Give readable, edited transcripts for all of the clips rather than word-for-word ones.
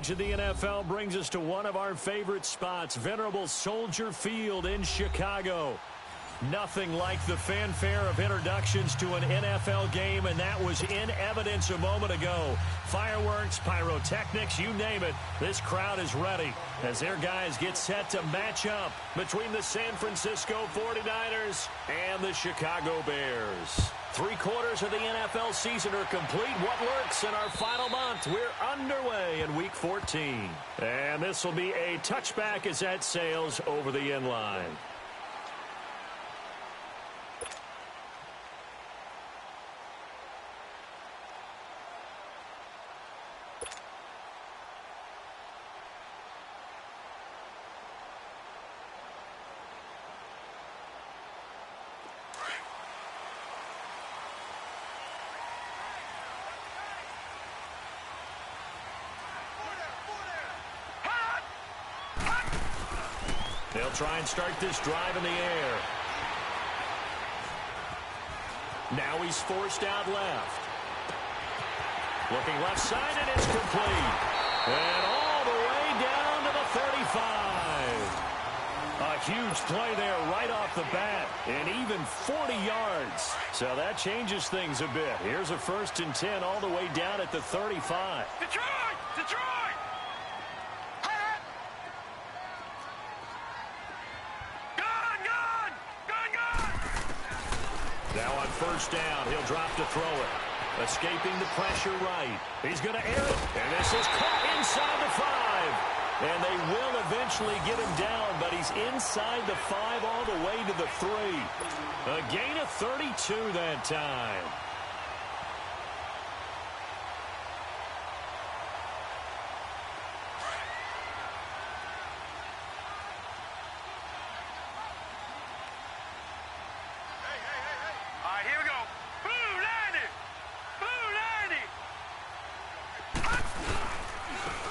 To the NFL brings us to one of our favorite spots, venerable Soldier Field in Chicago. Nothing like the fanfare of introductions to an NFL game, and that was in evidence a moment ago. Fireworks, pyrotechnics, you name it, this crowd is ready as their guys get set to match up between the San Francisco 49ers and the Chicago Bears. 3/4 of the NFL season are complete. What lurks in our final month? We're underway in Week 14. And this will be a touchback as that sails over the end line. They'll try and start this drive in the air. Now he's forced out left. Looking left side, and it's complete. And all the way down to the 35. A huge play there right off the bat, and even 40 yards. So that changes things a bit. Here's a 1st and 10 all the way down at the 35. Detroit! Detroit! Now on 1st down, he'll drop to throw it. Escaping the pressure right. He's going to air it. And this is caught inside the 5. And they will eventually get him down, but he's inside the 5 all the way to the 3. A gain of 32 that time.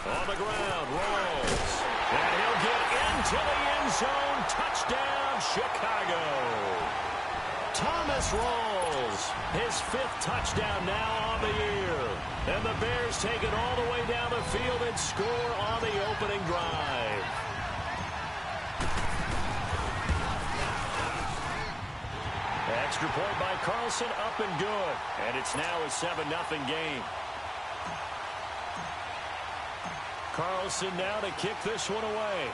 On the ground, rolls. And he'll get into the end zone. Touchdown, Chicago. Thomas Rawls, his 5th touchdown now on the year. And the Bears take it all the way down the field and score on the opening drive. Extra point by Carlson, up and good. And it's now a 7-0 game. Carlson now to kick this one away.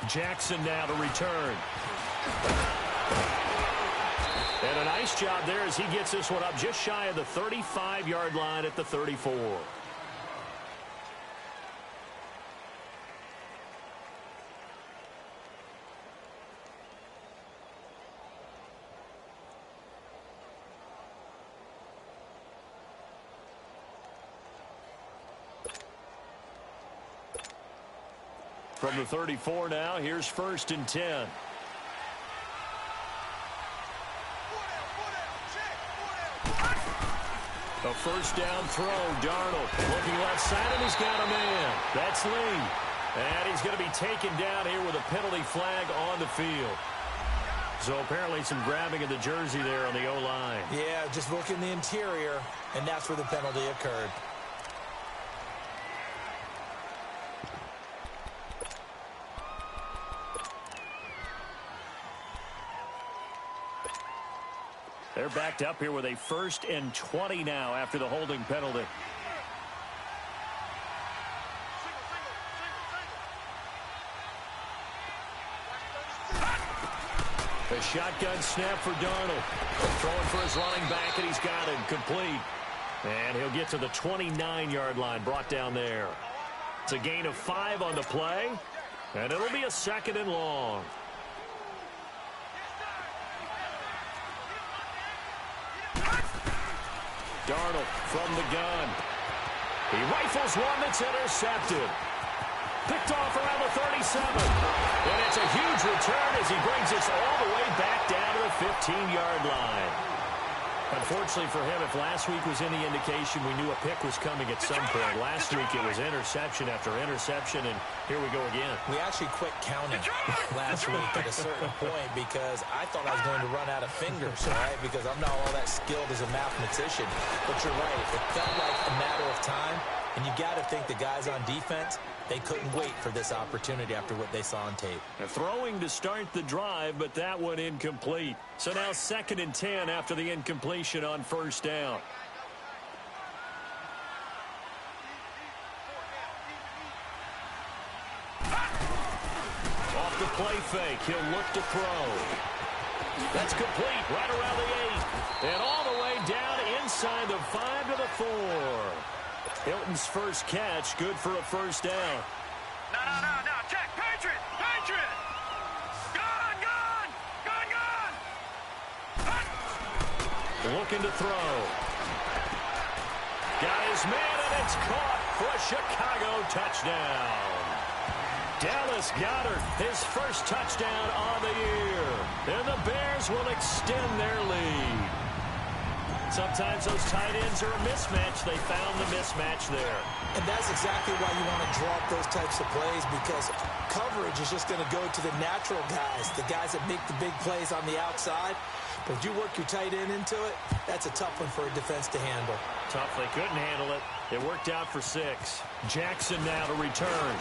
Jackson now to return. And a nice job there as he gets this one up just shy of the 35-yard line at the 34. From the 34 now, here's 1st and 10. A 1st down throw, Darnold looking left side, and he's got a man. That's Lee. And he's going to be taken down here with a penalty flag on the field. So apparently some grabbing of the jersey there on the O-line. Yeah, just working the interior, and that's where the penalty occurred. They're backed up here with a 1st and 20 now after the holding penalty. A shotgun snap for Darnold. Throwing for his running back, and he's got it complete. And he'll get to the 29-yard line, brought down there. It's a gain of 5 on the play, and it'll be a 2nd and long. Darnold from the gun. He rifles one that's intercepted. Picked off around the 37. And it's a huge return as he brings us all the way back down to the 15-yard line. Unfortunately for him, if last week was any indication, we knew a pick was coming at some point. Last week it was interception after interception, and here we go again. We actually quit counting last week at a certain point because I thought I was going to run out of fingers, right? Because I'm not all that skilled as a mathematician. But you're right. It felt like a matter of time, and you got to think the guys on defense, they couldn't wait for this opportunity after what they saw on tape. Throwing to start the drive, but that one incomplete. So now 2nd and 10 after the incompletion on first down. Off the play fake, he'll look to throw. That's complete, right around the 8. And all the way down inside the 5 to the 4. Hilton's first catch, good for a first down. No. Check. Patriot. Gone. Looking to throw. Got his man, and it's caught for a Chicago touchdown. Dallas Goedert, his first touchdown on the year. And the Bears will extend their lead. Sometimes those tight ends are a mismatch. They found the mismatch there. And that's exactly why you want to draw up those types of plays, because coverage is just going to go to the natural guys, the guys that make the big plays on the outside. But if you work your tight end into it, that's a tough one for a defense to handle. Tough. They couldn't handle it. It worked out for 6. Jackson now to return.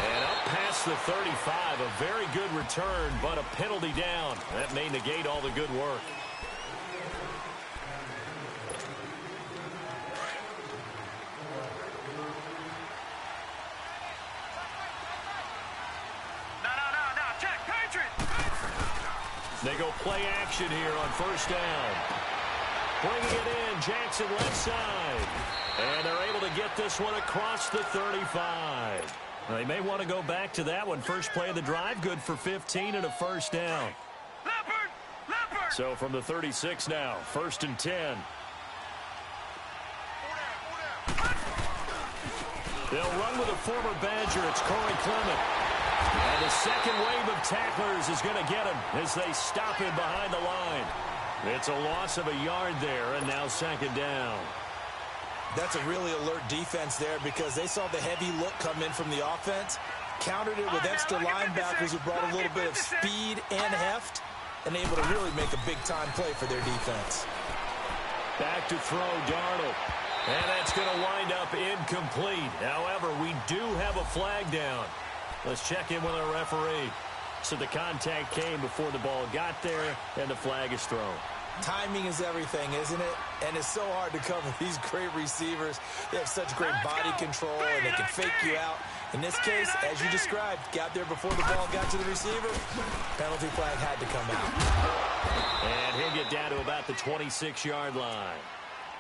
And up past the 35, a very good return, but a penalty down. That may negate all the good work. They go play action here on first down. Bringing it in, Jackson left side. And they're able to get this one across the 35. They may want to go back to that one. First play of the drive, good for 15 and a first down. Leopard! So from the 36 now, 1st and 10. They'll run with a former Badger. It's Corey Clement. And the second wave of tacklers is going to get him as they stop him behind the line. It's a loss of a yard there, and now 2nd down. That's a really alert defense there because they saw the heavy look come in from the offense, countered it with extra linebackers who brought a little bit of speed and heft, and able to really make a big-time play for their defense. Back to throw, Darnold. And that's going to wind up incomplete. However, we do have a flag down. Let's check in with our referee. So the contact came before the ball got there, and the flag is thrown. Timing is everything, isn't it? And it's so hard to cover these great receivers. They have such great body control, and they can fake you out. In this case, as you described, got there before the ball got to the receiver. Penalty flag had to come out. And he'll get down to about the 26-yard line.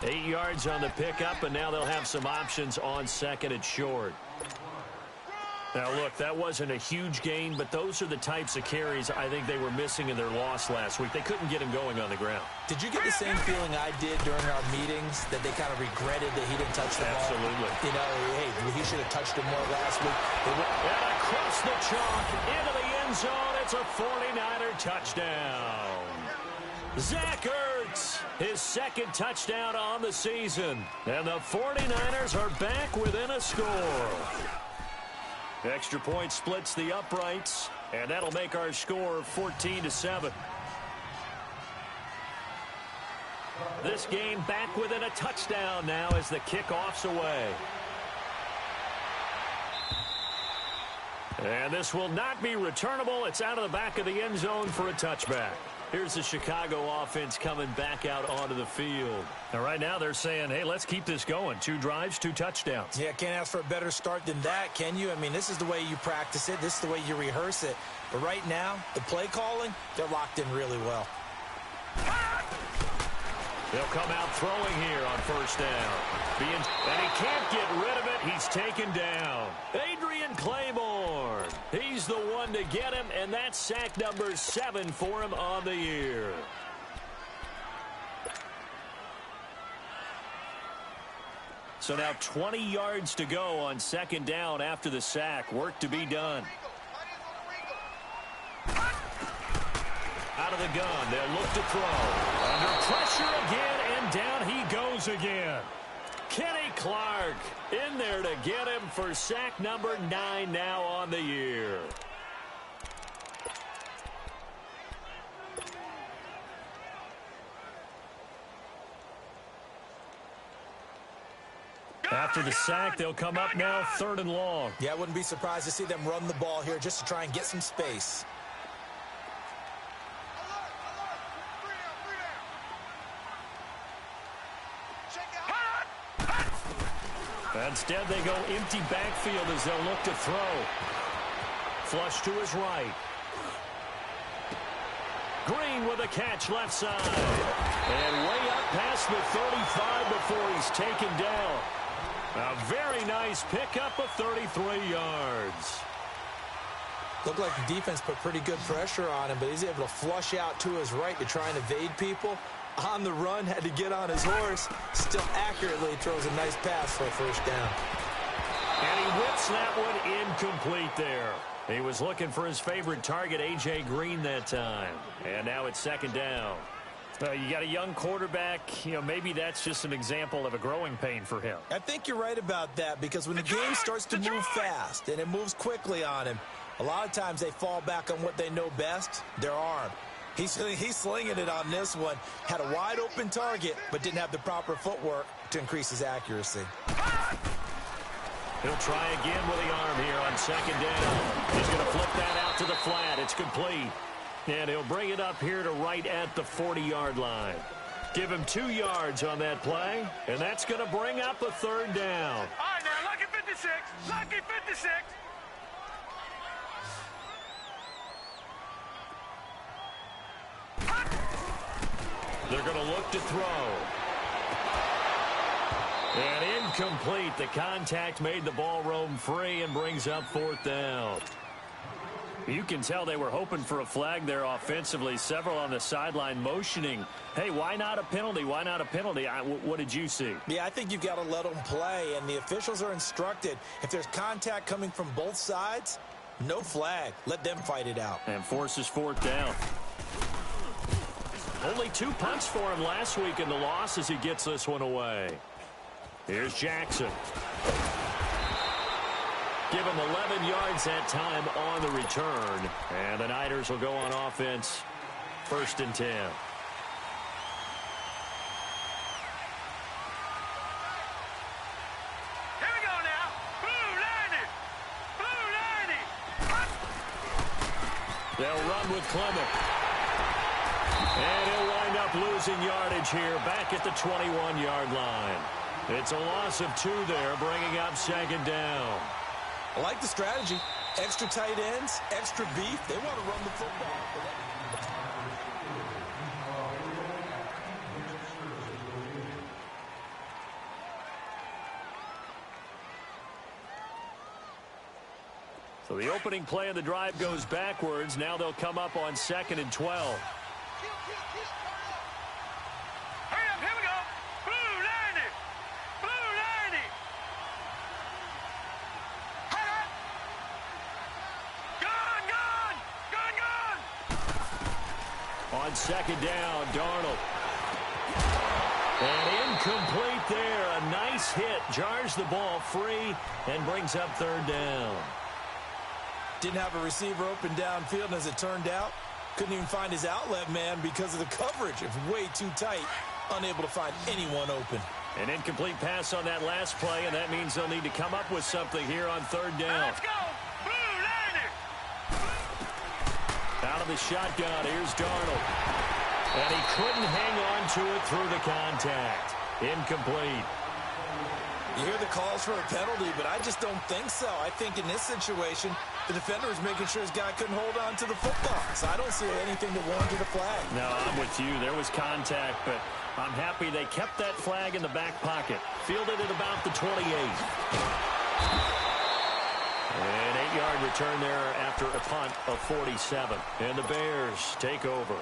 8 yards on the pickup, and now they'll have some options on 2nd and short. Now, look, that wasn't a huge gain, but those are the types of carries I think they were missing in their loss last week. They couldn't get him going on the ground. Did you get the same feeling I did during our meetings, that they kind of regretted that he didn't touch the ball? Absolutely. You know, hey, he should have touched it more last week. And across the chalk, into the end zone, it's a 49er touchdown. Zach Ertz, his 2nd touchdown on the season. And the 49ers are back within a score. Extra point splits the uprights, and that'll make our score 14-7. This game back within a touchdown now as the kickoff's away. And this will not be returnable. It's out of the back of the end zone for a touchback. Here's the Chicago offense coming back out onto the field. And right now they're saying, hey, let's keep this going. 2 drives, 2 touchdowns. Yeah, can't ask for a better start than that, can you? I mean, this is the way you practice it. This is the way you rehearse it. But right now, the play calling, they're locked in really well. They'll come out throwing here on first down. And he can't get rid of it. He's taken down. Adrian Claiborne. He's the one to get him, and that's sack number 7 for him on the year. So now 20 yards to go on 2nd down after the sack. Work to be done. Out of the gun. They'll look to throw. Pressure again, and down he goes again. Kenny Clark in there to get him for sack number 9 now on the year. After the sack, they'll come up now 3rd and long. Yeah, I wouldn't be surprised to see them run the ball here just to try and get some space. Instead, they go empty backfield as they'll look to throw. Flush to his right. Green with a catch left side. And way up past the 35 before he's taken down. A very nice pickup of 33 yards. Looked like the defense put pretty good pressure on him, but he's able to flush out to his right to try and evade people. On the run, had to get on his horse. Still accurately throws a nice pass for a first down. And he whips that one incomplete there. He was looking for his favorite target, A.J. Green, that time. And now it's 2nd down. You got a young quarterback. Maybe that's just an example of a growing pain for him. I think you're right about that, because when the game starts to move fast and it moves quickly on him, a lot of times they fall back on what they know best, their arm. He's slinging it on this one. Had a wide open target, but didn't have the proper footwork to increase his accuracy. He'll try again with the arm here on 2nd down. He's going to flip that out to the flat. It's complete. And he'll bring it up here to right at the 40-yard line. Give him 2 yards on that play, and that's going to bring up a 3rd down. All right, now, lucky 56. Lucky 56. They're going to look to throw. And incomplete. The contact made the ball roam free and brings up 4th down. You can tell they were hoping for a flag there offensively. Several on the sideline motioning. Hey, why not a penalty? Why not a penalty? What did you see? Yeah, I think you've got to let them play, and the officials are instructed. If there's contact coming from both sides, no flag. Let them fight it out. And forces 4th down. Only 2 punts for him last week in the loss as he gets this one away. Here's Jackson. Give him 11 yards that time on the return. And the Niners will go on offense. 1st and 10. Here we go now. Blue 90. Blue 90. They'll run with Clement. And he'll wind up losing yardage here back at the 21-yard line. It's a loss of 2 there, bringing up 2nd down. I like the strategy. Extra tight ends, extra beef. They want to run the football. So the opening play of the drive goes backwards. Now they'll come up on 2nd and 12. Hurry up, here we go. Blue 90. Blue 90. Hurry up. Gone. On 2nd down, Darnold. And incomplete there. A nice hit. Jars the ball free and brings up 3rd down. Didn't have a receiver open downfield, and as it turned out, couldn't even find his outlet man because of the coverage. It was way too tight. Unable to find anyone open. An incomplete pass on that last play, and that means they'll need to come up with something here on 3rd down. Let's go. Blue 90. Out of the shotgun, here's Darnold. And he couldn't hang on to it through the contact. Incomplete. You hear the calls for a penalty, but I just don't think so. I think in this situation, the defender was making sure his guy couldn't hold on to the football. So I don't see anything that warranted a flag. No, I'm with you. There was contact, but I'm happy they kept that flag in the back pocket. Fielded at about the 28. An 8-yard return there after a punt of 47. And the Bears take over.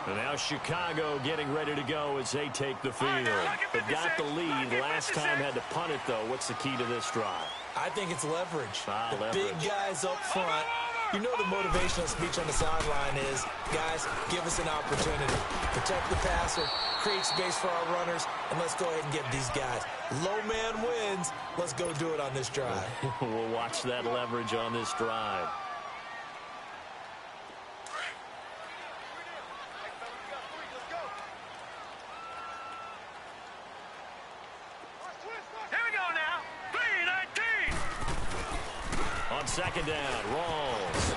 And now Chicago getting ready to go as they take the field. They've got the lead. Last time had to punt it, though. What's the key to this drive? I think it's leverage. Leverage. Big guys up front You know the motivational speech on the sideline is, guys, give us an opportunity. Protect the passer, create space for our runners, and let's go ahead and get these guys. Low man wins. Let's go do it on this drive. We'll watch that leverage on this drive. Second down, Rawls.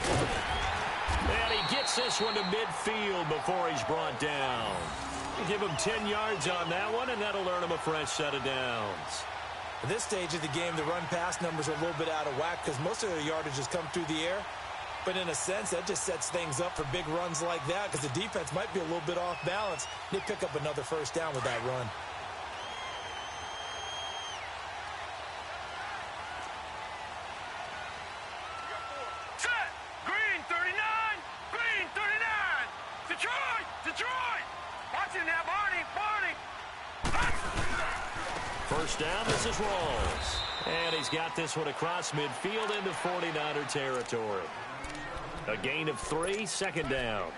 And he gets this one to midfield before he's brought down. Give him 10 yards on that one, and that'll earn him a fresh set of downs. At this stage of the game, the run-pass numbers are a little bit out of whack because most of their yardage has come through the air. But in a sense, that just sets things up for big runs like that because the defense might be a little bit off balance. They pick up another first down with that run. First down, this is Rawls. And he's got this one across midfield into 49er territory. A gain of 3, second down.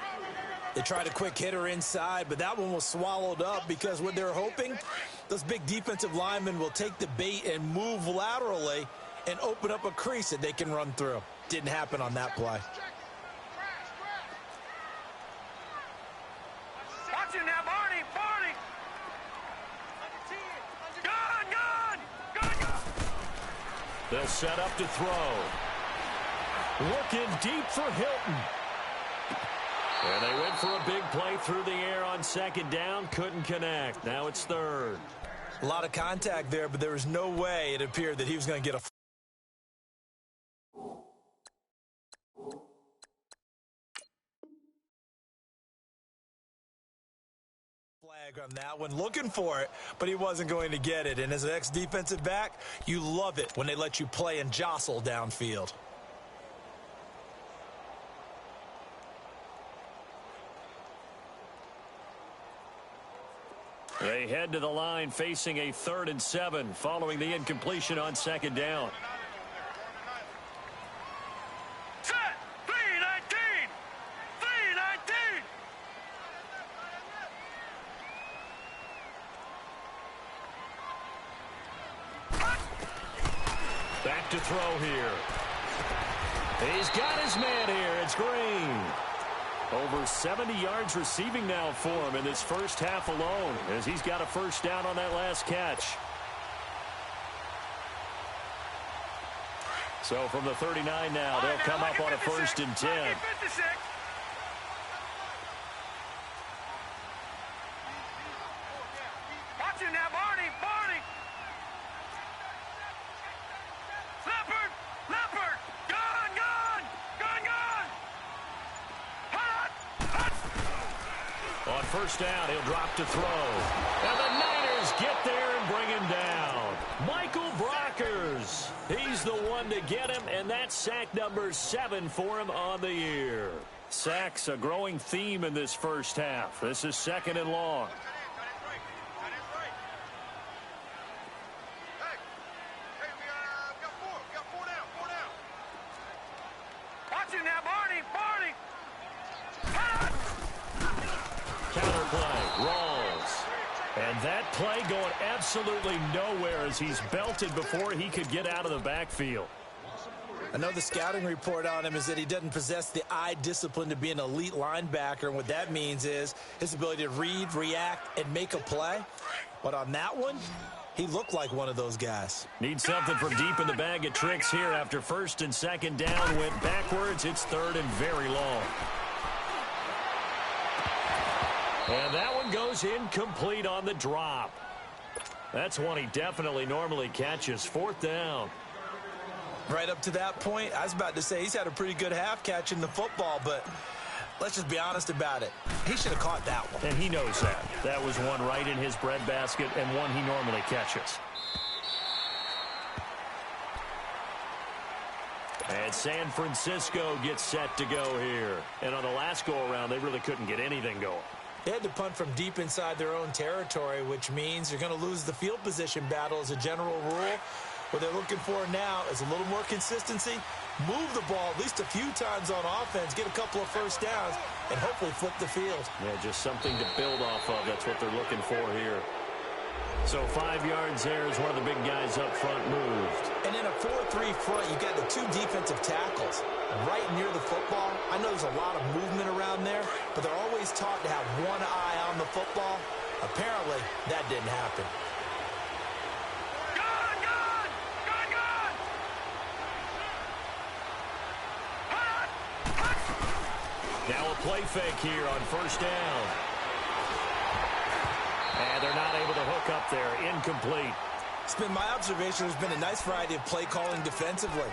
They tried a quick hitter inside, but that one was swallowed up because what they're hoping, those big defensive linemen will take the bait and move laterally and open up a crease that they can run through. Didn't happen on that play. Watching now, Barney, Barney. They'll set up to throw. Looking deep for Hilton. And they went for a big play through the air on second down. Couldn't connect. Now it's third. A lot of contact there, but there was no way it appeared that he was going to get a flag on that one, looking for it, but he wasn't going to get it. And as an ex-defensive back, you love it when they let you play and jostle downfield. They head to the line facing a 3rd and 7 following the incompletion on second down. Set, 319, 319. Back to throw here. He's got his man here. It's Green. Over 70 yards receiving now for him in this first half alone as he's got a first down on that last catch. So from the 39 now, they'll come up on a 1st and 10. Watching now, Barney, Barney. Leopard, Leopard. Gone, gone, gone, gone. On first down, he'll drop to throw. And the Niners get there and bring him down. Michael Brockers. He's the one to get him, and that's sack number 7 for him on the year. Sacks a growing theme in this first half. This is 2nd and long. Watching now, Barney, Barney. Counterplay, Rawls. And that play going absolutely nowhere as he's belted before he could get out of the backfield. I know the scouting report on him is that he doesn't possess the eye discipline to be an elite linebacker. And what that means is his ability to read, react, and make a play. But on that one, he looked like one of those guys. Need something from deep in the bag of tricks here after 1st and 2nd down. Went backwards. It's 3rd and very long. And that one goes incomplete on the drop. That's one he definitely normally catches. 4th down. Right up to that point, I was about to say he's had a pretty good half catching the football, but let's just be honest about it. He should have caught that one. And he knows that. That was one right in his breadbasket and one he normally catches. And San Francisco gets set to go here. And on the last go-around, they really couldn't get anything going. They had to punt from deep inside their own territory, which means you're going to lose the field position battle as a general rule. What they're looking for now is a little more consistency move the ball at least a few times on offense, get a couple of first downs, and hopefully flip the field. Yeah, just something to build off of. That's what they're looking for here. So 5 yards there as one of the big guys up front moved. And in a 4-3 front, you got the 2 defensive tackles right near the football. I know there's a lot of movement around there, but they're always taught to have one eye on the football. Apparently, that didn't happen. Gone, gone! Gone, gone! Hot! Hot! Now a play fake here on first down. And they're not able to hook up there. Incomplete. It's been my observation there's been a nice variety of play calling defensively.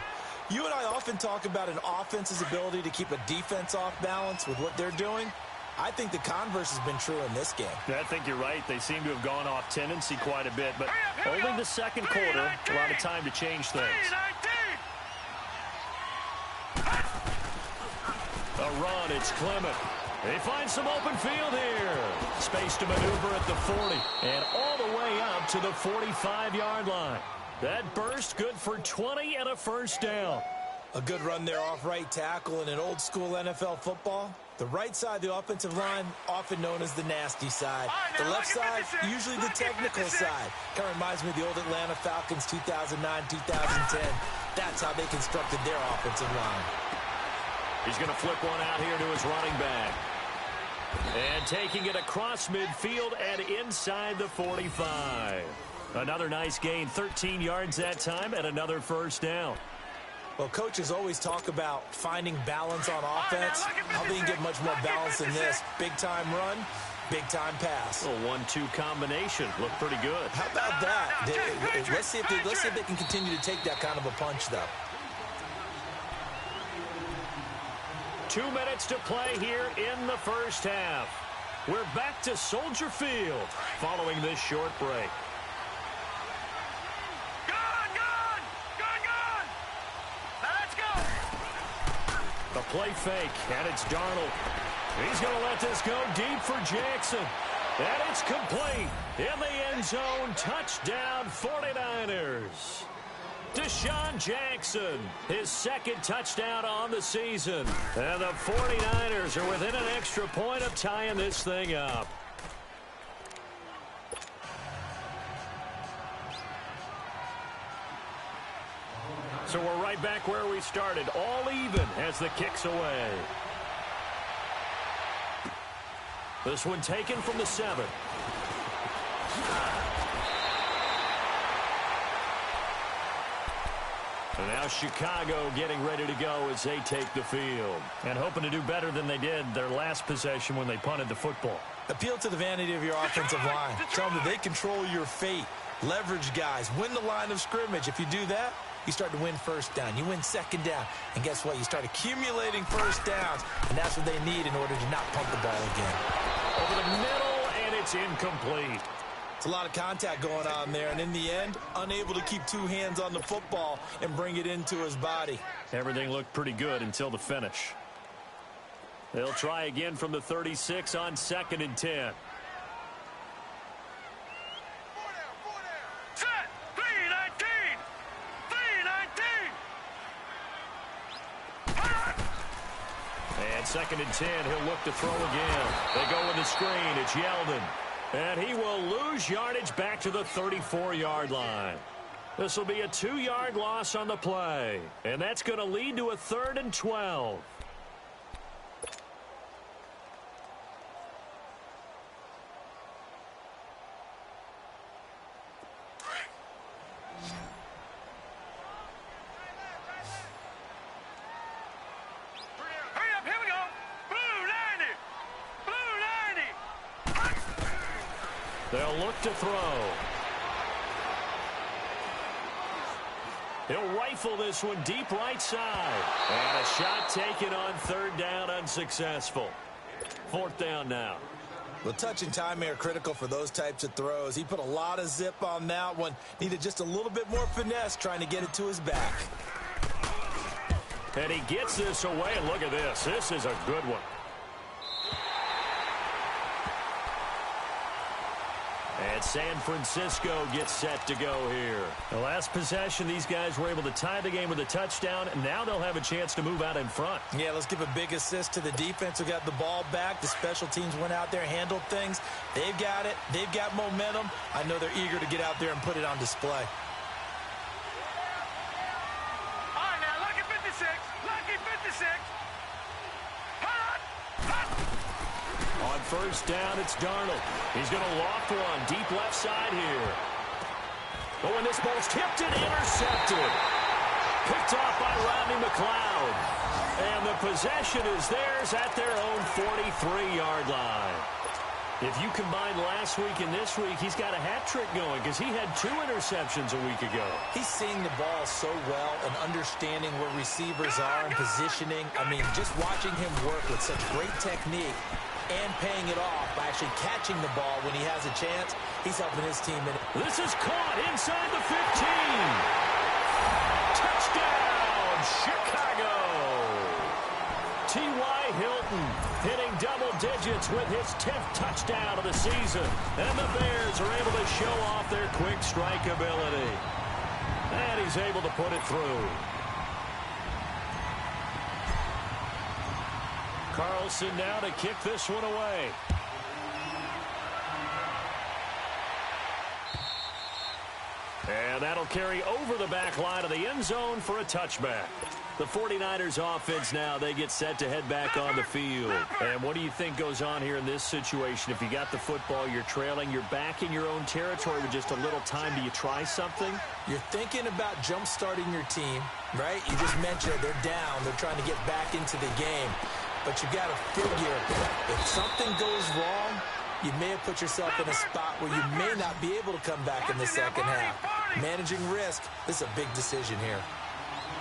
You and I often talk about an offense's ability to keep a defense off balance with what they're doing. I think the converse has been true in this game. Yeah, I think you're right. They seem to have gone off tendency quite a bit, but only the second quarter, a lot of time to change things. A run, it's Clement. They find some open field here. Space to maneuver at the 40 and all the way up to the 45-yard line. That burst good for 20 and a first down. A good run there off right tackle in an old-school NFL football. The right side of the offensive line, often known as the nasty side. The left side, usually the technical side. Kind of reminds me of the old Atlanta Falcons 2009-2010. That's how they constructed their offensive line. He's going to flip one out here to his running back. And taking it across midfield and inside the 45. Another nice gain, 13 yards that time, and another first down. Well, coaches always talk about finding balance on offense. How they can get much more balance than this. Big-time run, big-time pass. A 1-2 combination. Looked pretty good. How about that? Let's see if they can continue to take that kind of a punch, though. 2 minutes to play here in the first half. We're back to Soldier Field following this short break. The play fake, and it's Darnold. He's going to let this go deep for Jackson. And it's complete. In the end zone, touchdown 49ers. Deshaun Jackson, his second touchdown on the season. And the 49ers are within an extra point of tying this thing up. So we're right back where we started, all even as the kick's away. This one taken from the 7. And now Chicago getting ready to go as they take the field. And hoping to do better than they did their last possession when they punted the football. Appeal to the vanity of your offensive line. Tell them that they control your fate. Leverage guys. Win the line of scrimmage. If you do that, you start to win first down. You win second down. And guess what? You start accumulating first downs. And that's what they need in order to not punt the ball again. Over the middle, and it's incomplete. It's a lot of contact going on there. And in the end, unable to keep 2 hands on the football and bring it into his body. Everything looked pretty good until the finish. They'll try again from the 36 on 2nd and 10. Set! 3-19! 3-19! And 2nd and 10, he'll look to throw again. They go with the screen. It's Yeldon. And he will lose yardage back to the 34-yard line. This will be a 2-yard loss on the play. And that's going to lead to a 3rd and 12. They'll look to throw. He'll rifle this one deep right side. And a shot taken on 3rd down, unsuccessful. 4th down now. Well, touch and time are critical for those types of throws. He put a lot of zip on that one. Needed just a little bit more finesse trying to get it to his back. And he gets this away, and look at this. This is a good one. And And San Francisco gets set to go here. The last possession, these guys were able to tie the game with a touchdown, and now they'll have a chance to move out in front. Yeah, let's give a big assist to the defense who got the ball back. The special teams went out there, handled things. They've got it. They've got momentum. I know they're eager to get out there and put it on display. All right, now, lucky 56. Lucky 56. On first down, it's Darnold. He's going to loft one deep left side here. Oh, and this ball's tipped and intercepted. Picked off by Rodney McLeod. And the possession is theirs at their own 43-yard line. If you combine last week and this week, he's got a hat trick going because he had 2 interceptions a week ago. He's seeing the ball so well and understanding where receivers are and positioning. I mean, just watching him work with such great technique and paying it off by actually catching the ball when he has a chance, he's helping his team. This is caught inside the 15. Touchdown, Chicago. T.Y. Hilton hitting double digits with his 10th touchdown of the season. And the Bears are able to show off their quick strike ability. And he's able to put it through. Carlson now to kick this one away. And that'll carry over the back line of the end zone for a touchback. The 49ers offense now, they get set to head back on the field. And what do you think goes on here in this situation? If you got the football, you're trailing, you're back in your own territory with just a little time. Do you try something? You're thinking about jump-starting your team, right? You just mentioned they're down. They're trying to get back into the game. But you've got to figure, if something goes wrong, you may have put yourself in a spot where you may not be able to come back in the second half. Managing risk, this is a big decision here.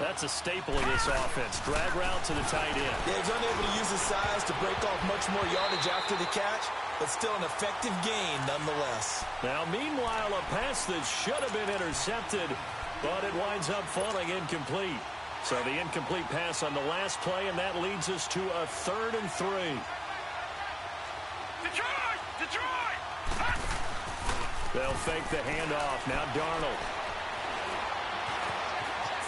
That's a staple of this offense. Drag route to the tight end. Yeah, he's unable to use his size to break off much more yardage after the catch, but still an effective gain nonetheless. Now, meanwhile, a pass that should have been intercepted, but it winds up falling incomplete. So the incomplete pass on the last play, and that leads us to a 3rd and 3. Detroit! Detroit! They'll fake the handoff. Now Darnold.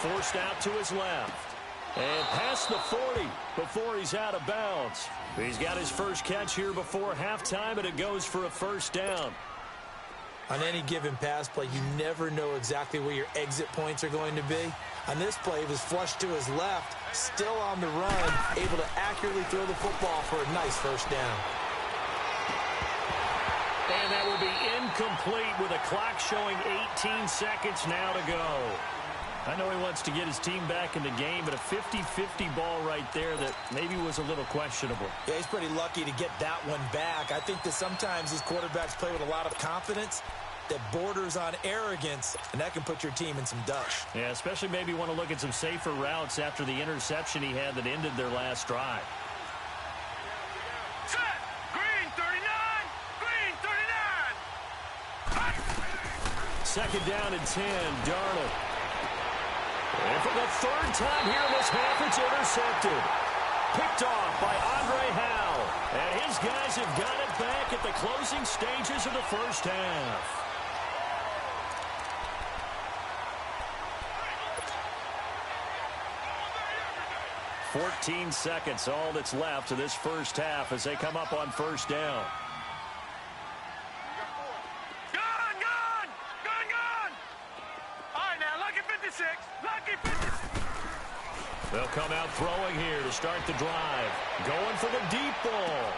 Forced out to his left. And past the 40 before he's out of bounds. He's got his first catch here before halftime, and it goes for a first down. On any given pass play, you never know exactly where your exit points are going to be. On this play, he was flushed to his left, still on the run, able to accurately throw the football for a nice first down. And that will be incomplete with a clock showing 18 seconds now to go. I know he wants to get his team back in the game, but a 50-50 ball right there that maybe was a little questionable. Yeah, he's pretty lucky to get that one back. I think that sometimes these quarterbacks play with a lot of confidence that borders on arrogance, and that can put your team in some dust. Yeah, especially maybe want to look at some safer routes after the interception he had that ended their last drive. Set! Green 39! Green 39! Second down and 10, Darnold. And for the 3rd time here in this half, it's intercepted. Picked off by Andre Howe. And his guys have got it back at the closing stages of the first half. "14 seconds, all that's left of this first half as they come up on first down. Gone! Gone! Gone! Gone! All right, now, lucky 56. Lucky 56. They'll come out throwing here to start the drive. Going for the deep ball.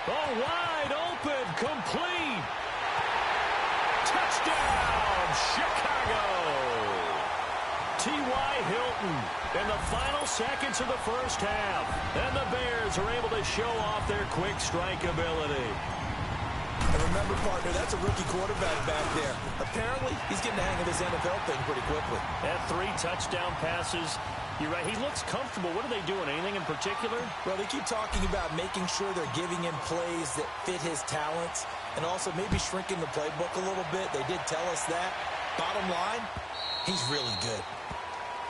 Oh, wide open, complete. Touchdown, Chicago. T.Y. Hilton in the final seconds of the first half. And the Bears are able to show off their quick strike ability. And remember, partner, that's a rookie quarterback back there. Apparently, he's getting the hang of this NFL thing pretty quickly. Had 3 touchdown passes. You're right, he looks comfortable. What are they doing? Anything in particular? Well, they keep talking about making sure they're giving him plays that fit his talents and also maybe shrinking the playbook a little bit. They did tell us that. Bottom line, he's really good.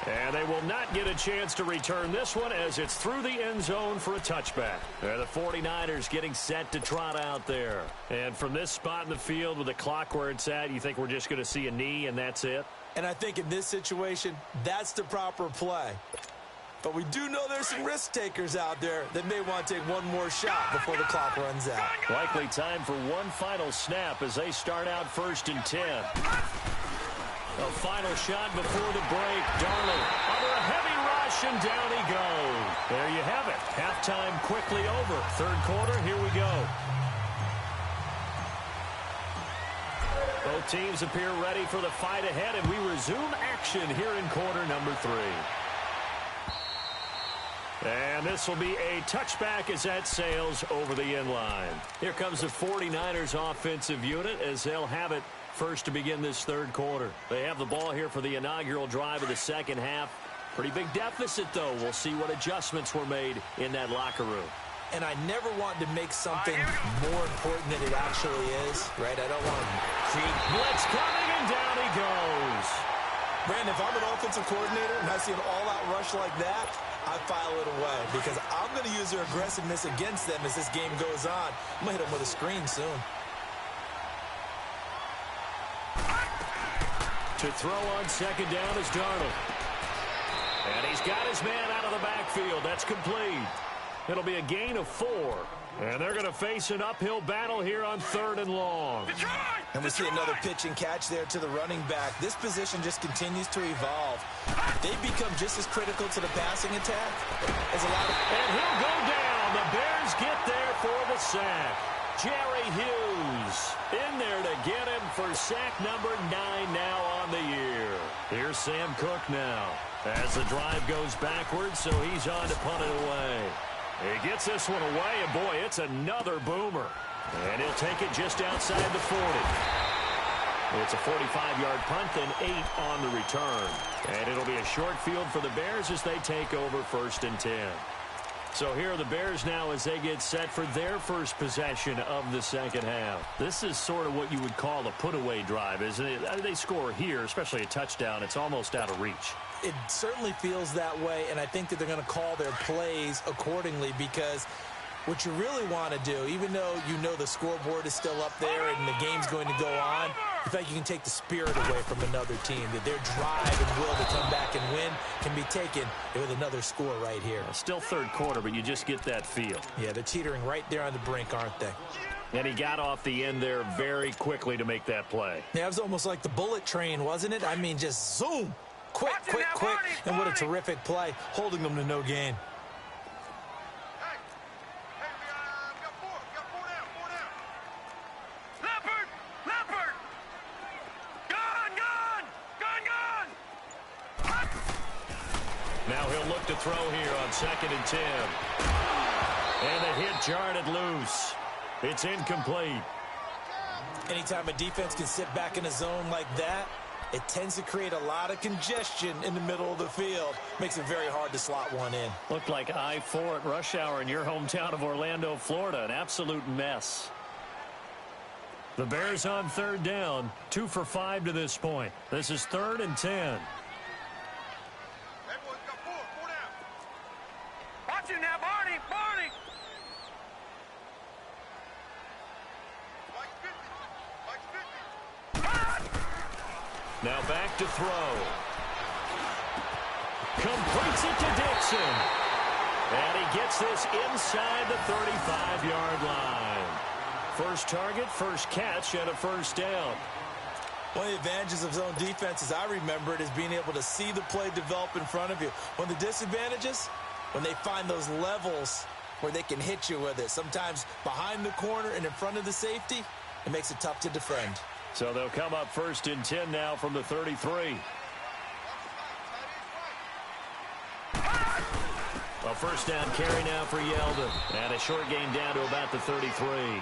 And they will not get a chance to return this one as it's through the end zone for a touchback. The 49ers getting set to trot out there. And from this spot in the field with the clock where it's at, you think we're just going to see a knee and that's it? And I think in this situation, that's the proper play. But we do know there's some risk takers out there that may want to take one more shot before the clock runs out. Likely time for one final snap as they start out 1st and 10. A final shot before the break. Darnold under a heavy rush, and down he goes. There you have it. Halftime quickly over. Third quarter, here we go. Both teams appear ready for the fight ahead, and we resume action here in quarter number 3. And this will be a touchback as that sails over the end line. Here comes the 49ers offensive unit as they'll have it first to begin this third quarter. They have the ball here for the inaugural drive of the second half. Pretty big deficit, though. We'll see what adjustments were made in that locker room. And I never want to make something more important than it actually is, right? I don't want to create blitz coming, and down he goes. Brandon, if I'm an offensive coordinator and I see an all-out rush like that, I file it away because I'm going to use their aggressiveness against them as this game goes on. I'm going to hit them with a screen soon. To throw on second down is Darnold. And he's got his man out of the backfield. That's complete. It'll be a gain of 4. And they're going to face an uphill battle here on 3rd and long. And we see another pitch and catch there to the running back. This position just continues to evolve. They become just as critical to the passing attack as a lot of... And he'll go down. The Bears get there for the sack. Jerry Hughes in there to get him for sack number 9 now on the year. Here's Sam Cook now as the drive goes backwards, so he's on to punt it away. He gets this one away, and boy, it's another boomer. And he'll take it just outside the 40. It's a 45-yard punt, then 8 on the return. And it'll be a short field for the Bears as they take over 1st and 10. So here are the Bears now as they get set for their first possession of the second half. This is sort of what you would call a put-away drive, isn't it? They score here, especially a touchdown. It's almost out of reach. It certainly feels that way, and I think that they're going to call their plays accordingly because what you really want to do, even though you know the scoreboard is still up there and the game's going to go on, in fact, you can take the spirit away from another team. That their drive and will to come back and win can be taken with another score right here. Still third quarter, but you just get that feel. Yeah, they're teetering right there on the brink, aren't they? And he got off the end there very quickly to make that play. Yeah, it was almost like the bullet train, wasn't it? I mean, just zoom. Quick, quick, quick. And what a terrific play, holding them to no gain. Now he'll look to throw here on 2nd and 10. And the hit jarred it loose. It's incomplete. Anytime a defense can sit back in a zone like that, it tends to create a lot of congestion in the middle of the field. Makes it very hard to slot one in. Looked like I-4 at rush hour in your hometown of Orlando, Florida. An absolute mess. The Bears on 3rd down. 2 for 5 to this point. This is 3rd and 10. Watch it now, Barney! Barney! Now back to throw. Completes it to Dixon. And he gets this inside the 35-yard line. First target, first catch, and a first down. One of the advantages of zone defense, as I remember it, is being able to see the play develop in front of you. One of the disadvantages, when they find those levels where they can hit you with it, sometimes behind the corner and in front of the safety, it makes it tough to defend. So they'll come up 1st and 10 now from the 33. A first down carry now for Yeldon. And a short gain down to about the 33.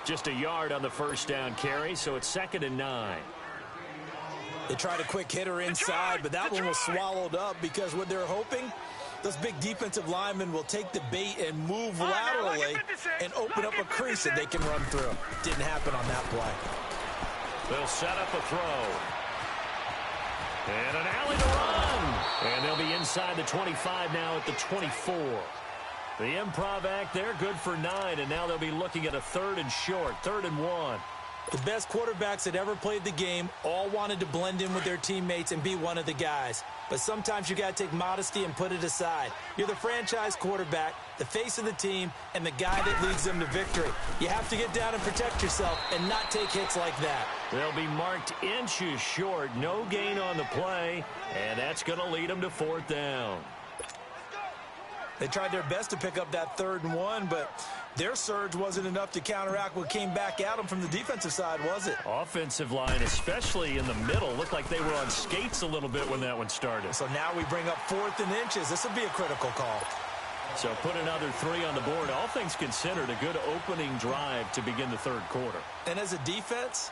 Just a yard on the first down carry, so it's 2nd and 9. They tried a quick hitter inside, but that one was swallowed up because what they're hoping, those big defensive linemen will take the bait and move laterally and open up a crease that they can run through. Didn't happen on that play. They'll set up a throw. And an alley to run. And they'll be inside the 25 now at the 24. The improv act there, good for 9, and now they'll be looking at a 3rd and short, 3rd and 1. The best quarterbacks that ever played the game all wanted to blend in with their teammates and be one of the guys. But sometimes you got to take modesty and put it aside. You're the franchise quarterback, the face of the team, and the guy that leads them to victory. You have to get down and protect yourself and not take hits like that. They'll be marked inches short, no gain on the play, and that's going to lead them to 4th down. They tried their best to pick up that 3rd and 1, but their surge wasn't enough to counteract what came back at them from the defensive side, was it? Offensive line, especially in the middle, looked like they were on skates a little bit when that one started. So now we bring up 4th and inches. This will be a critical call. So put another 3 on the board. All things considered, a good opening drive to begin the 3rd quarter. And as a defense,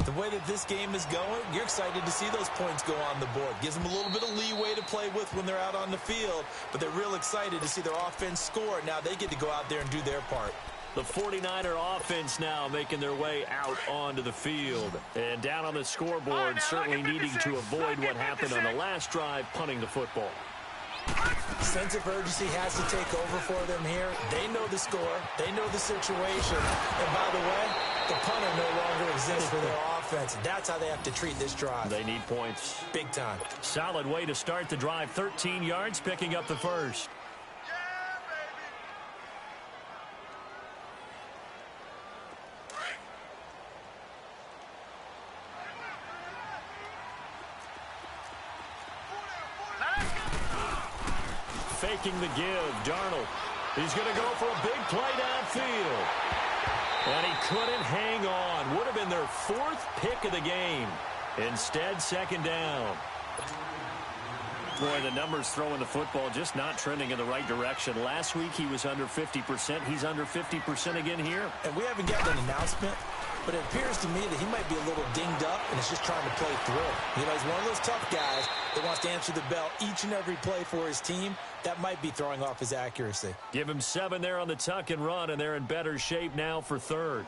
the way that this game is going, you're excited to see those points go on the board. Gives them a little bit of leeway to play with when they're out on the field, but they're real excited to see their offense score. Now they get to go out there and do their part. The 49er offense now making their way out onto the field. And down on the scoreboard, certainly needing to avoid what happened on the last drive, punting the football. Sense of urgency has to take over for them here. They know the score. They know the situation. And by the way, the punter no longer exists for their offense. That's how they have to treat this drive. They need points. Big time. Solid way to start the drive. 13 yards, picking up the first. Faking the give, Darnold. He's going to go for a big play downfield. And he couldn't hang on. Would have been their 4th pick of the game. Instead, 2nd down. Boy, the numbers throwing the football just not trending in the right direction. Last week he was under 50%. He's under 50% again here. And we haven't gotten an announcement, but it appears to me that he might be a little dinged up and is just trying to play through. You know, he's one of those tough guys that wants to answer the bell each and every play for his team. That might be throwing off his accuracy. Give him 7 there on the tuck and run, and they're in better shape now for 3rd.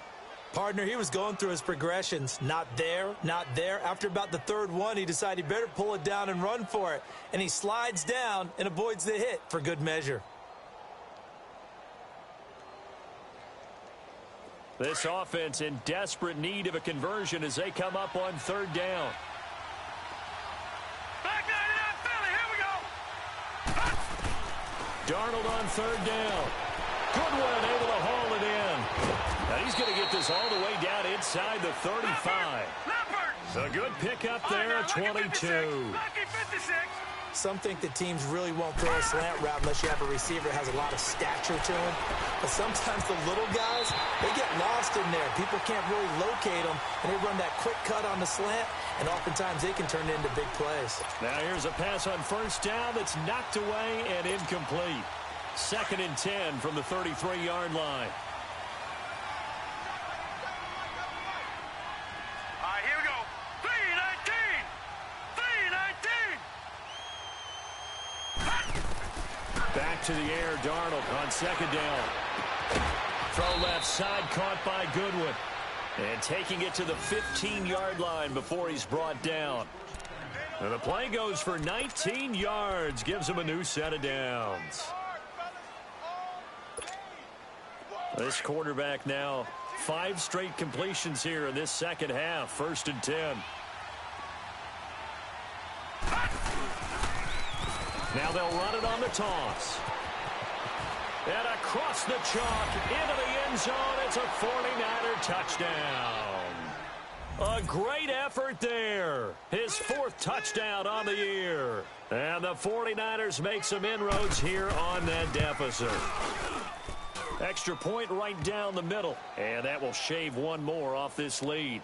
Partner, he was going through his progressions. Not there, not there. After about the 3rd one, he decided he better pull it down and run for it. And he slides down and avoids the hit for good measure. This offense in desperate need of a conversion as they come up on 3rd down. Back 99, Philly, here we go. Darnold on 3rd down. Goodwin able to haul it in. And he's going to get this all the way down inside the 35. A good pickup there at 22. Some think that teams really won't throw a slant route unless you have a receiver that has a lot of stature to him. But sometimes the little guys, they get lost in there. People can't really locate them, and they run that quick cut on the slant, and oftentimes they can turn it into big plays. Now here's a pass on 1st down that's knocked away and incomplete. 2nd and 10 from the 33-yard line. All right, here we go. 3-19. 3-19. Back to the air, Darnold on 2nd down. Throw left side, caught by Goodwin. And taking it to the 15-yard line before he's brought down. And the play goes for 19 yards, gives him a new set of downs. This quarterback now 5 straight completions here in this 2nd half. 1st and 10. Now they'll run it on the toss. And across the chalk into the end zone. It's a 49er touchdown. A great effort there. His 4th touchdown on the year. And the 49ers make some inroads here on that deficit. Extra point right down the middle. And that will shave 1 more off this lead.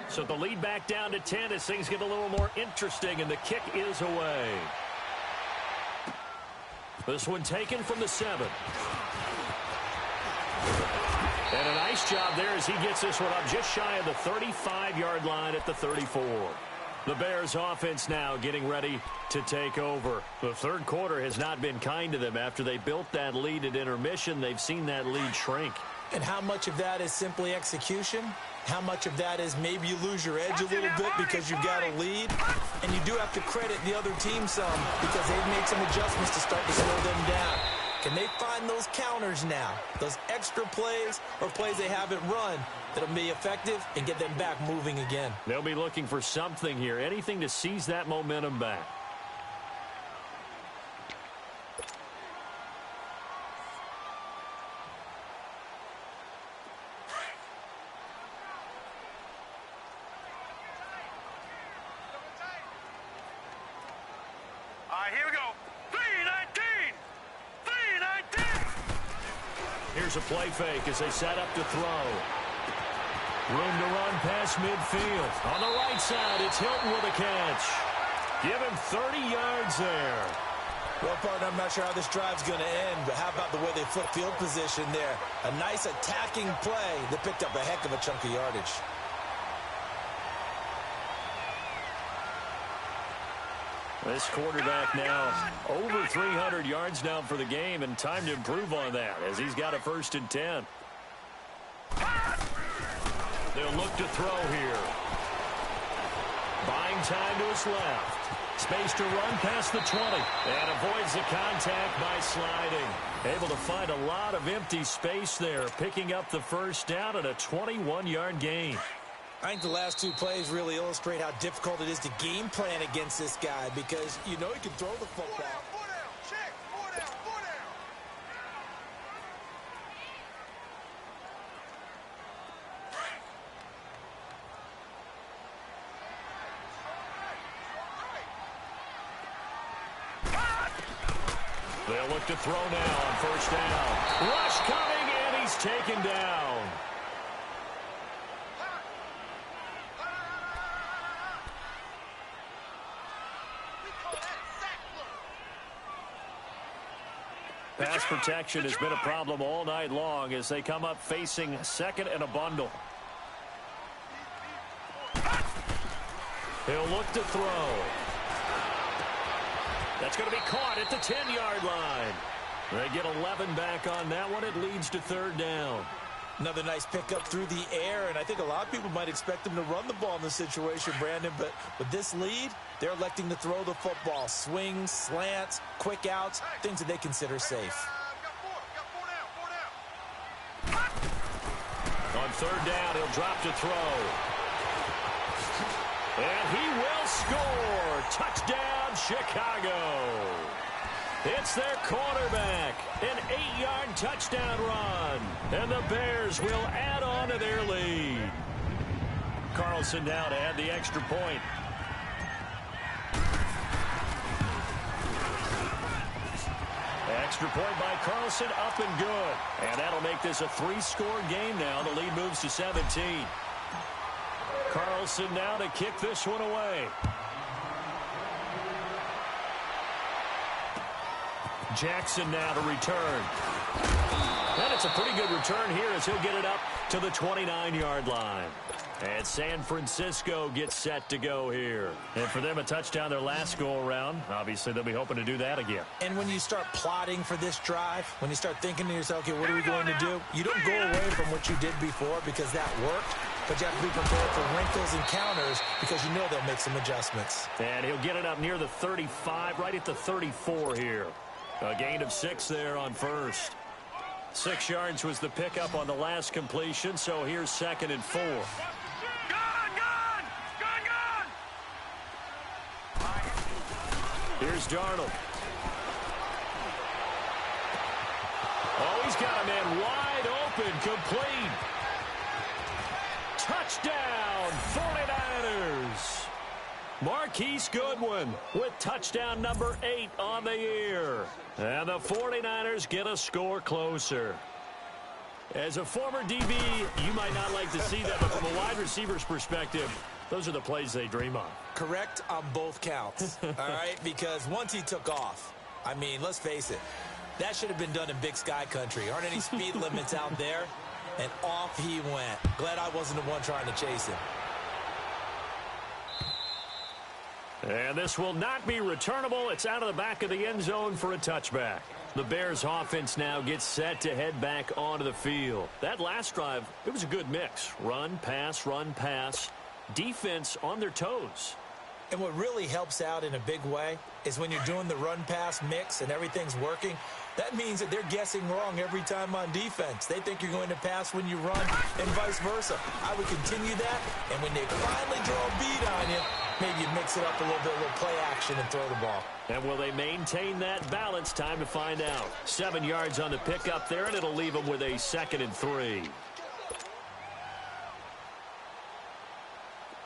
So the lead back down to 10 as things get a little more interesting, and the kick is away. This one taken from the 7. And a nice job there as he gets this one up just shy of the 35-yard line at the 34. The Bears offense now getting ready to take over. The 3rd quarter has not been kind to them. After they built that lead at intermission, they've seen that lead shrink. And how much of that is simply execution? How much of that is maybe you lose your edge a little bit because you've got a lead? And you do have to credit the other team some because they've made some adjustments to start to slow them down. Can they find those counters now, those extra plays or plays they haven't run that'll be effective and get them back moving again? They'll be looking for something here, anything to seize that momentum back. Here we go. 3-19. 3-19. Here's a play fake as they set up to throw. Room to run past midfield. On the right side, it's Hilton with a catch. Give him 30 yards there. Well, partner, I'm not sure how this drive's going to end, but how about the way they flip field position there? A nice attacking play that picked up a heck of a chunk of yardage. This quarterback now over 300 yards now for the game, and time to improve on that as he's got a 1st and 10. They'll look to throw here. Buying time to his left. Space to run past the 20 and avoids the contact by sliding. Able to find a lot of empty space there, picking up the 1st down and a 21-yard gain. I think the last 2 plays really illustrate how difficult it is to game plan against this guy because you know he can throw the football. Four down. Check. Four down. They'll look to throw now on 1st down. Rush coming, and he's taken down. Pass protection has been a problem all night long as they come up facing 2nd and a bundle. He'll look to throw. That's going to be caught at the 10-yard line. They get 11 back on that one. It leads to 3rd down. Another nice pickup through the air, and I think a lot of people might expect him to run the ball in this situation, Brandon, but with this lead, they're electing to throw the football. Swings, slants, quick outs, things that they consider safe. On 3rd down, he'll drop to throw. And he will score. Touchdown, Chicago. It's their quarterback. An 8-yard touchdown run. And the Bears will add on to their lead. Carlson now to add the extra point. Extra point by Carlson, up and good. And that'll make this a 3-score game now. The lead moves to 17. Carlson now to kick this one away. Jackson now to return. And it's a pretty good return here as he'll get it up to the 29-yard line. And San Francisco gets set to go here. And for them, a touchdown their last go-around. Obviously, they'll be hoping to do that again. And when you start plotting for this drive, when you start thinking to yourself, okay, what are we going to do? You don't go away from what you did before because that worked. But you have to be prepared for wrinkles and counters because you know they'll make some adjustments. And he'll get it up near the 35, right at the 34 here. A gain of 6 there on 1st. 6 yards was the pickup on the last completion, so here's 2nd and 4. Here's Darnold. Oh, he's got a man wide open, complete. Touchdown, 49ers. Marquise Goodwin with touchdown number 8 on the year. And the 49ers get a score closer. As a former DB, you might not like to see that, but from a wide receiver's perspective, those are the plays they dream of. Correct on both counts, all right? Because once he took off, I mean, let's face it, that should have been done in Big Sky Country. Aren't any speed limits out there? And off he went. Glad I wasn't the one trying to chase him. And this will not be returnable. It's out of the back of the end zone for a touchback. The Bears offense now gets set to head back onto the field. That last drive, it was a good mix. Run, pass, defense on their toes. And what really helps out in a big way is when you're doing the run-pass mix and everything's working, that means that they're guessing wrong every time on defense. They think you're going to pass when you run and vice versa. I would continue that, and when they finally draw a beat on you, maybe you mix it up a little bit, a little play action and throw the ball. And will they maintain that balance? Time to find out. 7 yards on the pickup there, and it'll leave them with a 2nd and 3.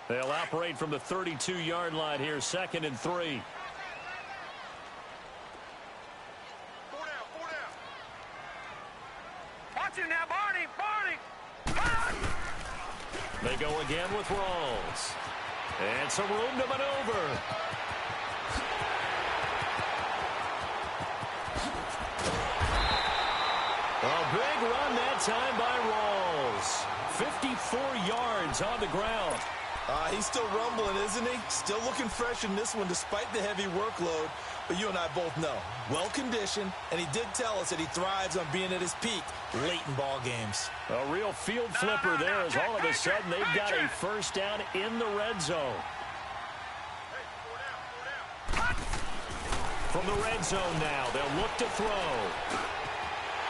They'll operate from the 32-yard line here, 2nd and 3. 4 down. Watch it now, Barney. They go again with Rawls. And some room to maneuver. A big run that time by Rawls. 54 yards on the ground. He's still rumbling, isn't he? Still looking fresh in this one despite the heavy workload. But you and I both know, well-conditioned, and he did tell us that he thrives on being at his peak late in ball games. A real field flipper there as all of a sudden they've got a first down in the red zone. From the red zone now, they'll look to throw.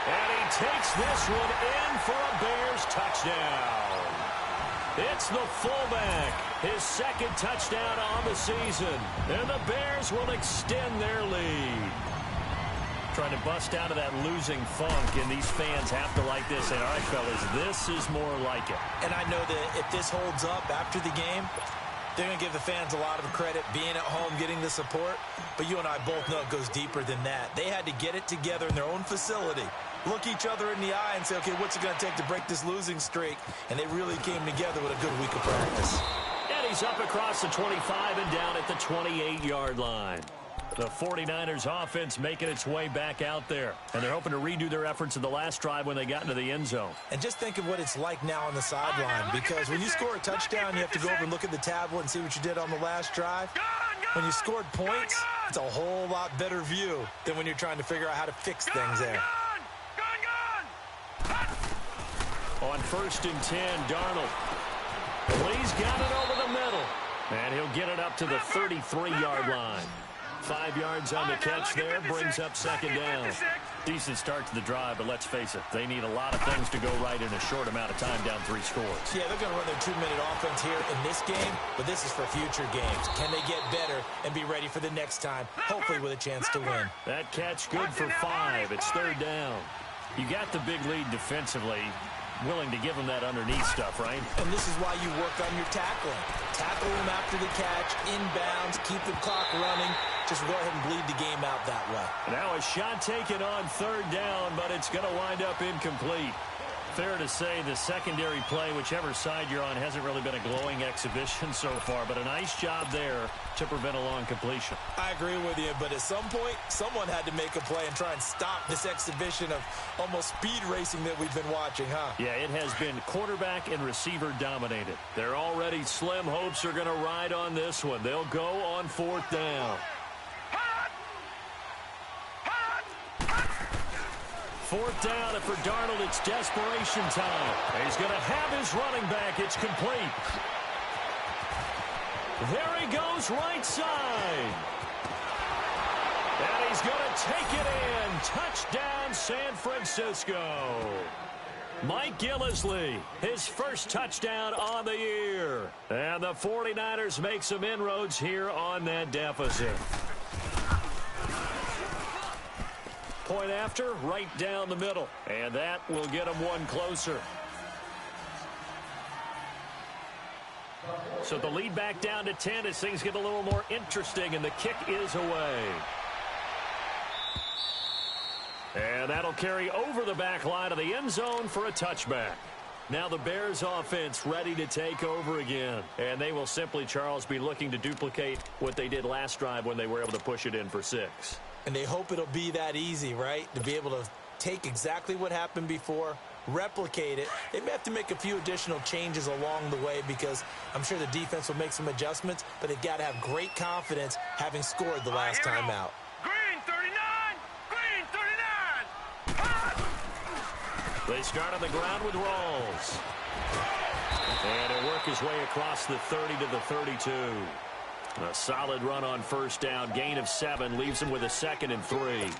And he takes this one in for a Bears touchdown. It's the fullback, his 2nd touchdown on the season. And the Bears will extend their lead. Trying to bust out of that losing funk, and these fans have to like this. And all right, fellas, this is more like it. And I know that if this holds up after the game, they're going to give the fans a lot of credit, being at home, getting the support. But you and I both know it goes deeper than that. They had to get it together in their own facility, look each other in the eye and say, okay, what's it going to take to break this losing streak? And they really came together with a good week of practice. And he's up across the 25 and down at the 28-yard line. The 49ers offense making its way back out there. And they're hoping to redo their efforts in the last drive when they got into the end zone. And just think of what it's like now on the sideline. Because when you score a touchdown, you have to go over and look at the tablet and see what you did on the last drive. When you scored points, it's a whole lot better view than when you're trying to figure out how to fix things there. On 1st and 10, Darnold. He's got it over the middle. And he'll get it up to the 33-yard line. 5 yards on the catch there, brings up 2nd down. Decent start to the drive, but let's face it, they need a lot of things to go right in a short amount of time, down 3 scores. Yeah, they're going to run their 2-minute offense here in this game, but this is for future games. Can they get better and be ready for the next time, hopefully with a chance to win? That catch good for 5. It's 3rd down. You got the big lead defensively. Willing to give them that underneath stuff, right? And this is why you work on your tackling. Tackle them after the catch, inbounds, keep the clock running. Just go ahead and bleed the game out that way. Now a shot taken on 3rd down, but it's going to wind up incomplete. Fair to say the secondary play, whichever side you're on, hasn't really been a glowing exhibition so far, but a nice job there to prevent a long completion. I agree with you, but at some point, someone had to make a play and try and stop this exhibition of almost speed racing that we've been watching, huh? Yeah, it has been quarterback and receiver dominated. Their already slim hopes are going to ride on this one. They'll go on 4th down. 4th down, and for Darnold, it's desperation time. He's going to have his running back. It's complete. There he goes, right side. And he's going to take it in. Touchdown, San Francisco. Mike Gillislee, his first touchdown on the year. And the 49ers make some inroads here on that deficit. Point after, right down the middle. And that will get them one closer. So the lead back down to 10 as things get a little more interesting, and the kick is away. And that'll carry over the back line of the end zone for a touchback. Now the Bears offense ready to take over again. And they will simply, Charles, be looking to duplicate what they did last drive when they were able to push it in for 6. And they hope it'll be that easy, right? To be able to take exactly what happened before, replicate it. They may have to make a few additional changes along the way because I'm sure the defense will make some adjustments, but they've got to have great confidence having scored the last time out. Green 39! Green 39! They start on the ground with Rawls. And he'll work his way across the 30 to the 32. A solid run on first down. Gain of 7 leaves him with a 2nd and 3.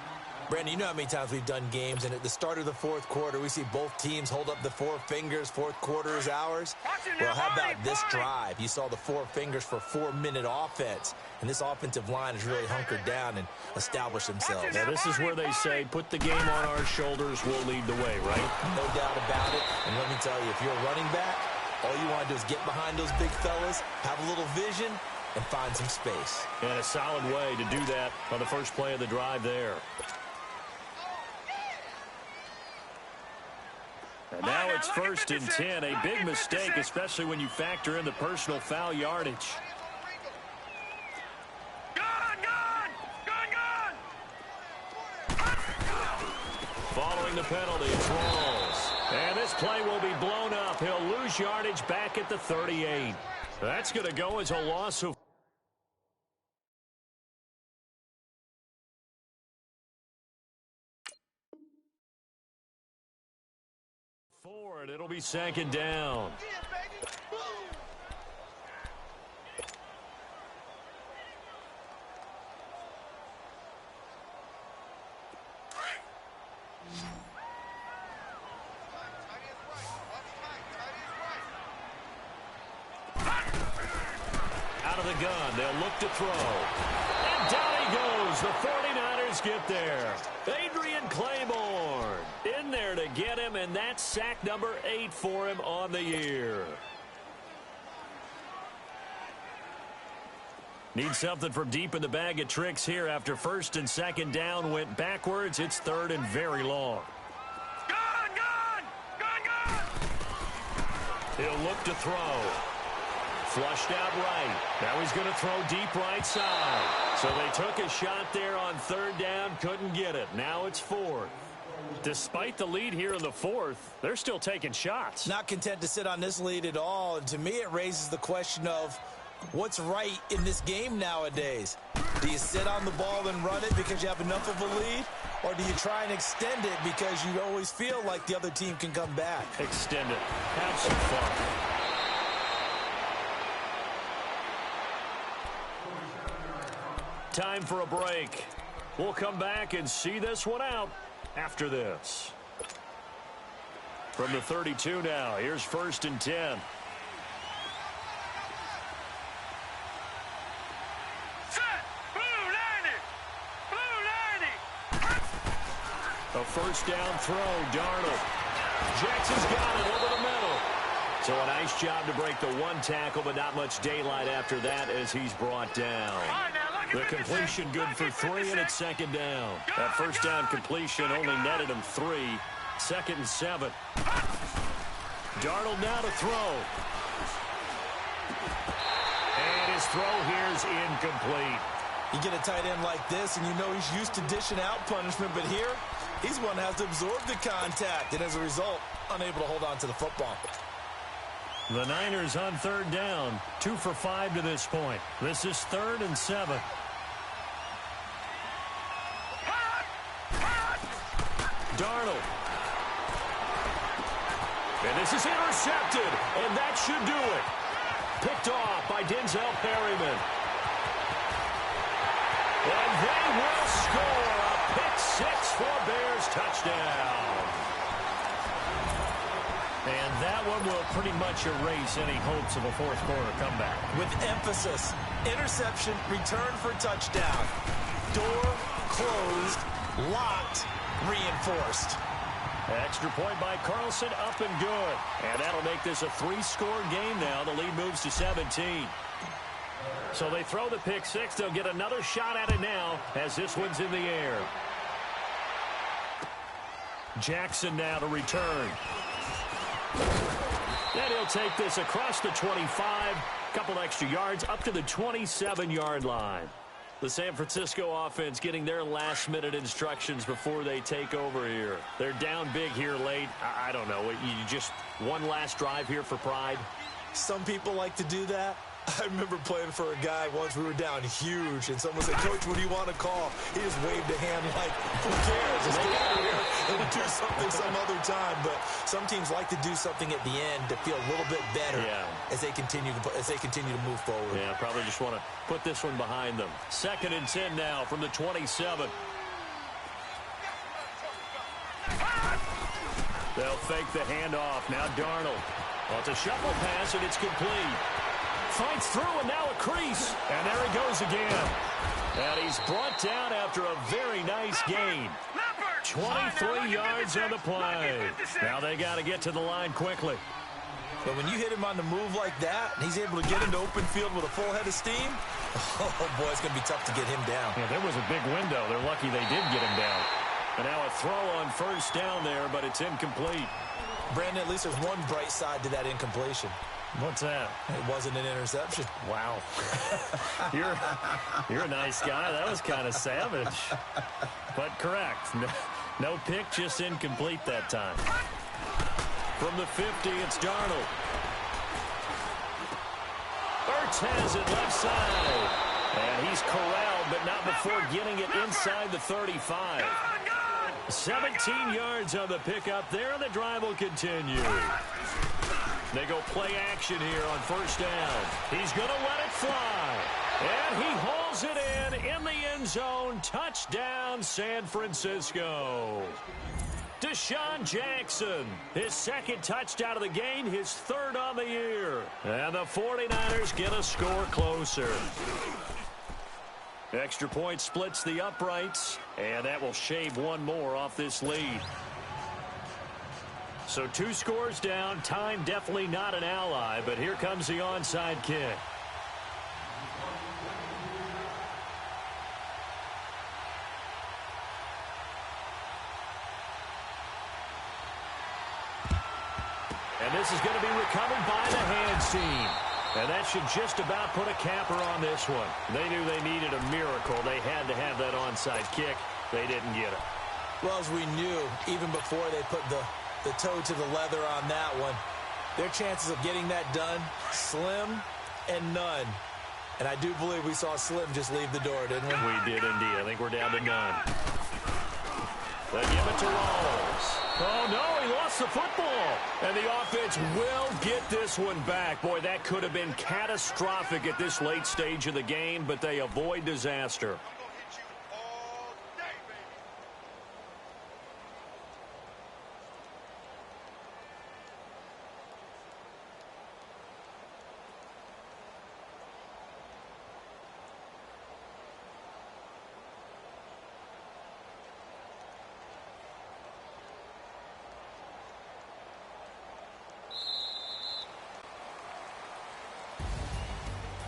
Brandon, you know how many times we've done games, and at the start of the fourth quarter, we see both teams hold up the 4 fingers, fourth quarter is ours. Well, how about this drive? You saw the 4 fingers for 4-minute offense, and this offensive line has really hunkered down and established themselves. Now, this is where they say, put the game on our shoulders, we'll lead the way, right? No doubt about it, and let me tell you, if you're a running back, all you want to do is get behind those big fellas, have a little vision, and find some space. And a solid way to do that on the first play of the drive there. And now it's 1st and 10. A big mistake, especially when you factor in the personal foul yardage. Following the penalty, it's Rawls. And this play will be blown up. He'll lose yardage back at the 38. That's going to go as a loss of forward. It'll be 2nd down. Out of the gun, they'll look to throw. And down he goes. The 49ers get there. Adrian Claiborne in there to get him, and that's sack number 8 for him on the year. Need something from deep in the bag of tricks here after 1st and 2nd down went backwards. It's 3rd and very long. He'll look to throw. Flushed out right. Now he's going to throw deep right side. So they took a shot there on 3rd down, couldn't get it. Now it's 4th. Despite the lead here in the 4th, they're still taking shots. Not content to sit on this lead at all. And to me, it raises the question of what's right in this game nowadays. Do you sit on the ball and run it because you have enough of a lead? Or do you try and extend it because you always feel like the other team can come back? Extend it. Have some fun. Time for a break. We'll come back and see this one out after this. From the 32 now, here's 1st and 10. A first down throw, Darnold. Jackson's got it over the middle. So a nice job to break the 1 tackle, but not much daylight after that as he's brought down. The completion good for 3, and it's 2nd down. That first down completion only netted him 3. 2nd and 7. Darnold now to throw. And his throw here's incomplete. You get a tight end like this, and you know he's used to dishing out punishment, but here, he's one that has to absorb the contact, and as a result, unable to hold on to the football. The Niners on 3rd down, 2 for 5 to this point. This is 3rd and 7. Darnold. And this is intercepted, and that should do it. Picked off by Denzel Perryman. And they will score a pick 6 for Bears touchdown. And that one will pretty much erase any hopes of a fourth quarter comeback. With emphasis, interception, return for touchdown. Door closed, locked, reinforced. Extra point by Carlson, up and good. And that'll make this a 3-score game now. The lead moves to 17. So they throw the pick 6. They'll get another shot at it now as this one's in the air. Jackson now to return. And he'll take this across the 25. Couple extra yards up to the 27-yard line. The San Francisco offense getting their last-minute instructions before they take over here. They're down big here late. I don't know. You just one last drive here for pride? Some people like to do that. I remember playing for a guy once. We were down huge, and someone said, "Coach, what do you want to call?" He just waved a hand like, "Who cares? Let's get out of here." and do something some other time. But some teams like to do something at the end to feel a little bit better as they continue to move forward. Yeah, probably just want to put this one behind them. 2nd and 10 now from the 27. They'll fake the handoff. Now Darnold. Well, it's a shuffle pass, and it's complete. Fights through, and now a crease. And there he goes again. And he's brought down after a very nice gain. 23 yards on the play. Now they got to get to the line quickly. But when you hit him on the move like that, and he's able to get into open field with a full head of steam, oh, boy, it's going to be tough to get him down. Yeah, there was a big window. They're lucky they did get him down. And now a throw on 1st down there, but it's incomplete. Brandon, at least there's one bright side to that incompletion. What's that? It wasn't an interception. Wow. You're a nice guy. That was kind of savage. But correct. No pick, just incomplete that time. From the 50, it's Darnold. Ertz has it left side. And he's corralled, but not before getting it inside the 35. 17 yards on the pickup there, and the drive will continue. They go play action here on 1st down. He's going to let it fly. And he hauls it in the end zone. Touchdown, San Francisco. Deshaun Jackson, his 2nd touchdown of the game, his 3rd on the year. And the 49ers get a score closer. Extra point splits the uprights, and that will shave one more off this lead. So 2 scores down. Time definitely not an ally, but here comes the onside kick. And this is going to be recovered by the hands team. And that should just about put a capper on this one. They knew they needed a miracle. They had to have that onside kick. They didn't get it. Well, as we knew, even before they put the toe to the leather on that one, their chances of getting that done, slim and none. And I do believe we saw Slim just leave the door, didn't we? We did indeed. I think we're down to none. They give it to Rawls. Oh, no, he lost the football. And the offense will get this one back. Boy, that could have been catastrophic at this late stage of the game, but they avoid disaster.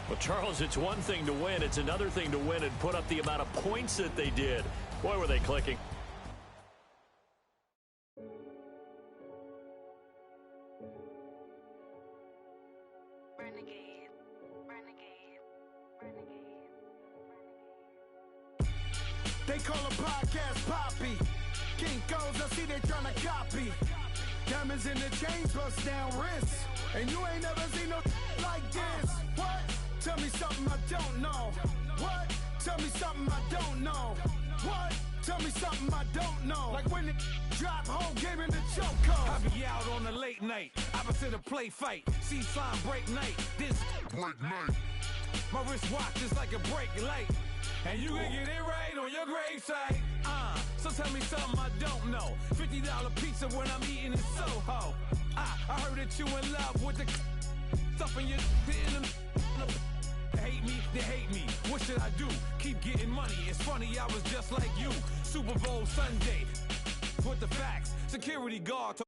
Well, Charles, it's one thing to win. It's another thing to win and put up the amount of points that they did. Boy, were they clicking. Renegade. They call a podcast Poppy. Kinkos, I see they tryna copy. Diamonds in the chains, bust down wrists. And you ain't never seen no like this. What? Tell me something I don't know. What? Tell me something I don't know. What? Tell me something I don't know. Like when it drop, whole game in the chokehold. I be out on a late night, opposite a play fight. See slime break night, this break night. My wristwatch is like a break light. And you can get it right on your gravesite. So tell me something I don't know. $50 pizza when I'm eating in Soho. I heard that you in love with the stuff in your in them. Hate me, they hate me. What should I do? Keep getting money. It's funny, I was just like you. Super Bowl Sunday. With the facts. Security guard told